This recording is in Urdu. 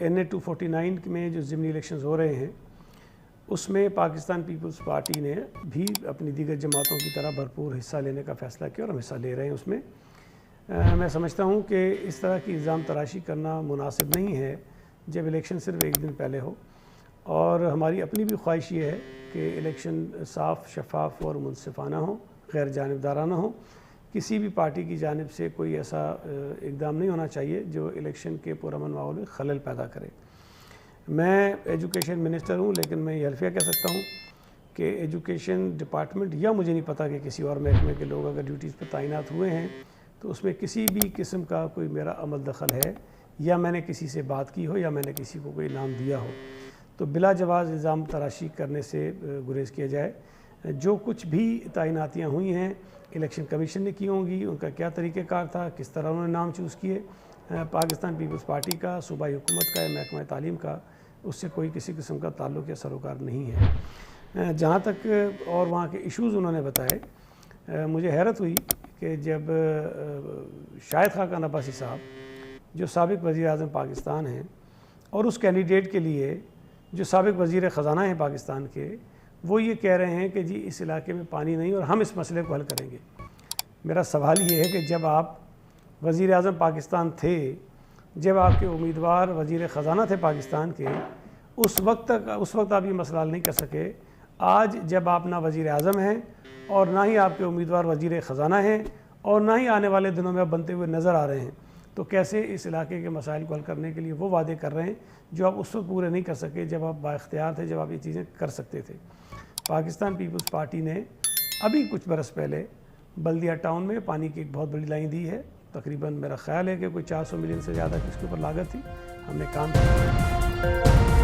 NA 249 میں جو ضمنی الیکشنز ہو رہے ہیں اس میں پاکستان پیپلز پارٹی نے بھی اپنی دیگر جماعتوں کی طرح بھرپور حصہ لینے کا فیصلہ کیا اور ہم حصہ لے رہے ہیں اس میں۔ میں سمجھتا ہوں کہ اس طرح کی الزام تراشی کرنا مناسب نہیں ہے جب الیکشن صرف ایک دن پہلے ہو، اور ہماری اپنی بھی خواہش یہ ہے کہ الیکشن صاف، شفاف اور منصفانہ ہو، غیر جانبدارانہ ہو۔ کسی بھی پارٹی کی جانب سے کوئی ایسا اقدام نہیں ہونا چاہیے جو الیکشن کے پرامن ماحول میں خلل پیدا کرے۔ میں ایجوکیشن منسٹر ہوں، لیکن میں یہ حلفیہ کہہ سکتا ہوں کہ ایجوکیشن ڈپارٹمنٹ یا مجھے نہیں پتا کہ کسی اور محکمے کے لوگ اگر ڈیوٹیز پہ تعینات ہوئے ہیں تو اس میں کسی بھی قسم کا کوئی میرا عمل دخل ہے، یا میں نے کسی سے بات کی ہو، یا میں نے کسی کو کوئی نام دیا ہو، تو بلا جواز الزام تراشی کرنے سے گریز کیا جائے۔ جو کچھ بھی تعیناتیاں ہوئی ہیں الیکشن کمیشن نے کی ہوں گی، ان کا کیا طریقہ کار تھا، کس طرح انہوں نے نام چوز کیے، پاکستان پیپلز پارٹی کا، صوبائی حکومت کا، محکمہ تعلیم کا، اس سے کوئی کسی قسم کا تعلق یا سروکار نہیں ہے۔ جہاں تک اور وہاں کے ایشوز انہوں نے بتائے، مجھے حیرت ہوئی کہ جب شاہد خاقان عباسی صاحب جو سابق وزیر اعظم پاکستان ہیں اور اس کینڈیڈیٹ کے لیے جو سابق وزیر خزانہ ہیں پاکستان کے، وہ یہ کہہ رہے ہیں کہ جی اس علاقے میں پانی نہیں اور ہم اس مسئلے کو حل کریں گے۔ میرا سوال یہ ہے کہ جب آپ وزیر اعظم پاکستان تھے، جب آپ کے امیدوار وزیر خزانہ تھے پاکستان کے، اس وقت آپ یہ مسئلہ حل نہیں کر سکے۔ آج جب آپ نہ وزیر اعظم ہیں اور نہ ہی آپ کے امیدوار وزیر خزانہ ہیں اور نہ ہی آنے والے دنوں میں آپ بنتے ہوئے نظر آ رہے ہیں، تو کیسے اس علاقے کے مسائل کو حل کرنے کے لیے وہ وعدے کر رہے ہیں جو آپ اس وقت پورے نہیں کر سکے جب آپ بااختیار تھے، جب آپ یہ چیزیں کر سکتے تھے۔ پاکستان پیپلز پارٹی نے ابھی کچھ برس پہلے بلدیہ ٹاؤن میں پانی کی ایک بہت بڑی لائن دی ہے، تقریباً میرا خیال ہے کہ کوئی 400 ملین سے زیادہ کی اس کے اوپر لاگت تھی، ہم نے کام کیا۔